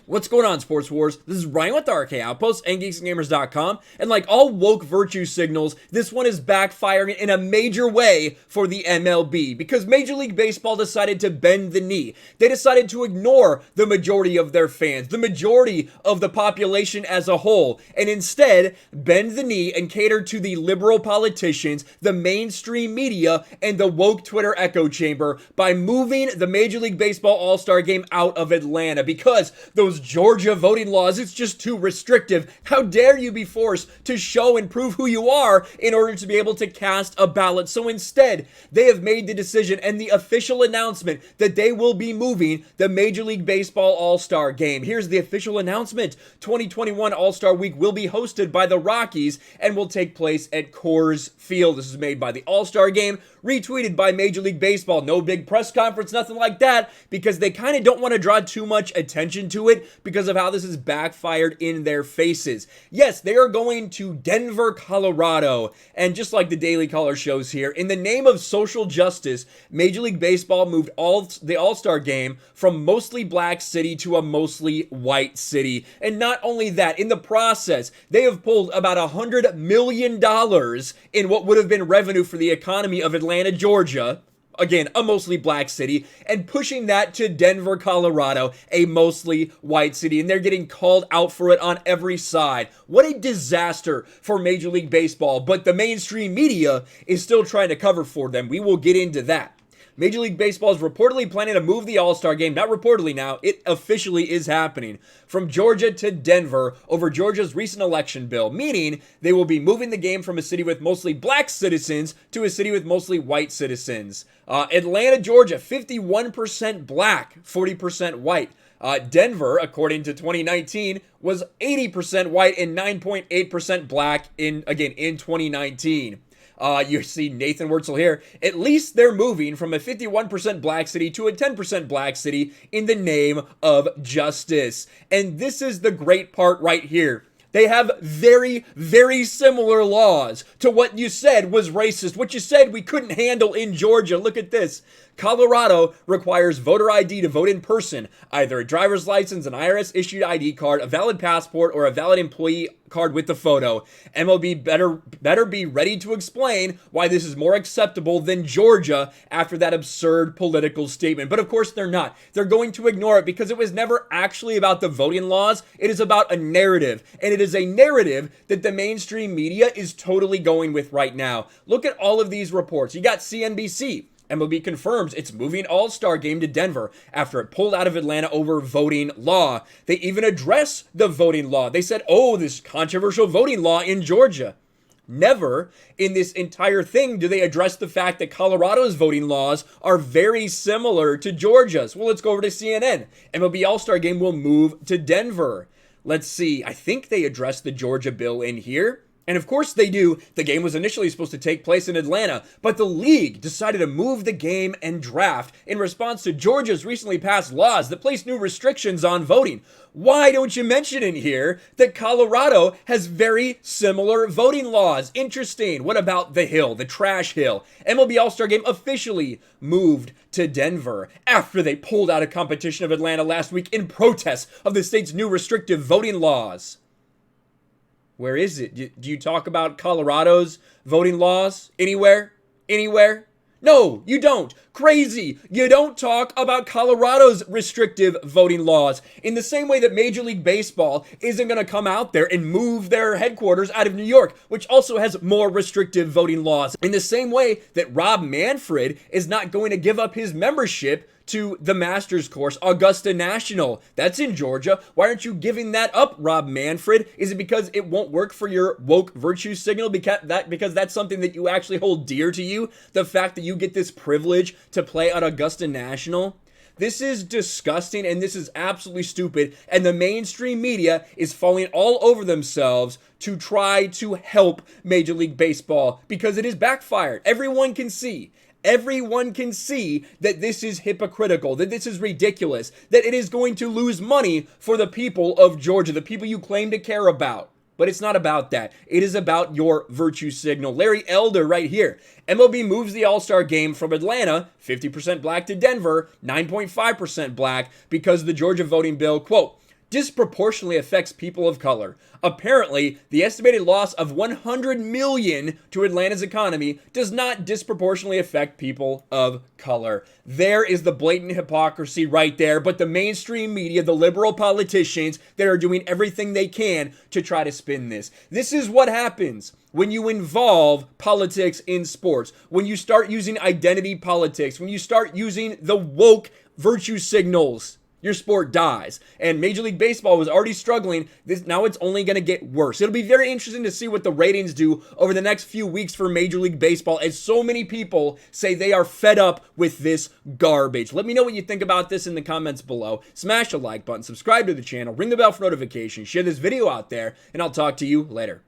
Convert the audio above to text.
What's going on, Sports Wars? This is Ryan with the RK Outpost and GeeksGamers.com, and like all woke virtue signals, this one is backfiring in a major way for the MLB, because Major League Baseball decided to bend the knee. They decided to ignore the majority of their fans, the majority of the population as a whole, and instead bend the knee and cater to the liberal politicians, the mainstream media, and the woke Twitter echo chamber by moving the Major League Baseball All-Star Game out of Atlanta, because those Georgia voting laws, it's just too restrictive. How dare you be forced to show and prove who you are in order to be able to cast a ballot? So instead, they have made the decision and the official announcement that they will be moving the Major League Baseball All-Star Game. Here's the official announcement. 2021 All-Star Week will be hosted by the Rockies and will take place at Coors Field. This is made by the All-Star Game, retweeted by Major League Baseball. No big press conference, nothing like that, because they kind of don't want to draw too much attention to it because of how this has backfired in their faces. Yes, they are going to Denver, Colorado, and just like the Daily Caller shows here, in the name of social justice, Major League Baseball moved the All-Star Game from mostly black city to a mostly white city. And not only that, in the process, they have pulled about $100 million in what would have been revenue for the economy of Atlanta, Georgia, again, a mostly black city, and pushing that to Denver, Colorado, a mostly white city, and they're getting called out for it on every side. What a disaster for Major League Baseball, but the mainstream media is still trying to cover for them. We will get into that. Major League Baseball is reportedly planning to move the All-Star Game, not reportedly now, it officially is happening, from Georgia to Denver over Georgia's recent election bill, meaning they will be moving the game from a city with mostly black citizens to a city with mostly white citizens. Atlanta, Georgia, 51% black, 40% white. Denver, according to 2019, was 80% white and 9.8% black in 2019. You see Nathan Wurzel here. At least they're moving from a 51% black city to a 10% black city in the name of justice. And this is the great part right here. They have very, very similar laws to what you said was racist, what you said we couldn't handle in Georgia. Look at this. Colorado requires voter ID to vote in person, either a driver's license, an IRS-issued ID card, a valid passport, or a valid employee card with the photo. MLB better be ready to explain why this is more acceptable than Georgia after that absurd political statement. But of course they're not. They're going to ignore it because it was never actually about the voting laws. It is about a narrative, and it is a narrative that the mainstream media is totally going with right now. Look at all of these reports. You got CNBC. MLB confirms it's moving All-Star Game to Denver after it pulled out of Atlanta over voting law. They even address the voting law. They said, oh, this controversial voting law in Georgia. Never in this entire thing do they address the fact that Colorado's voting laws are very similar to Georgia's. Well, let's go over to CNN. MLB All-Star Game will move to Denver. Let's see. I think they addressed the Georgia bill in here. And of course they do. The game was initially supposed to take place in Atlanta, but the league decided to move the game and draft in response to Georgia's recently passed laws that place new restrictions on voting. Why don't you mention in here that Colorado has very similar voting laws? Interesting. What about the Hill, the trash hill? MLB All-Star Game officially moved to Denver after they pulled out of competition of Atlanta last week in protest of the state's new restrictive voting laws. Where is it? Do you talk about Colorado's voting laws anywhere? Anywhere? No, you don't. Crazy. You don't talk about Colorado's restrictive voting laws in the same way that Major League Baseball isn't going to come out there and move their headquarters out of New York, which also has more restrictive voting laws. In the same way that Rob Manfred is not going to give up his membership to the Masters course, Augusta National. That's in Georgia. Why aren't you giving that up, Rob Manfred? Is it because it won't work for your woke virtue signal? Because that's something that you actually hold dear to you? The fact that you get this privilege to play at Augusta National? This is disgusting, and this is absolutely stupid, and the mainstream media is falling all over themselves to try to help Major League Baseball because it is backfired. Everyone can see. Everyone can see that this is hypocritical, that this is ridiculous, that it is going to lose money for the people of Georgia, the people you claim to care about. But it's not about that. It is about your virtue signal. Larry Elder right here. MLB moves the All-Star Game from Atlanta, 50% black, to Denver, 9.5% black, because the Georgia voting bill, quote, disproportionately affects people of color. Apparently, the estimated loss of $100 million to Atlanta's economy does not disproportionately affect people of color. There is the blatant hypocrisy right there, but the mainstream media, the liberal politicians that are doing everything they can to try to spin this. This is what happens when you involve politics in sports, when you start using identity politics, when you start using the woke virtue signals. Your sport dies. And Major League Baseball was already struggling. Now it's only going to get worse. It'll be very interesting to see what the ratings do over the next few weeks for Major League Baseball, as so many people say they are fed up with this garbage. Let me know what you think about this in the comments below. Smash the like button, subscribe to the channel, ring the bell for notifications, share this video out there, and I'll talk to you later.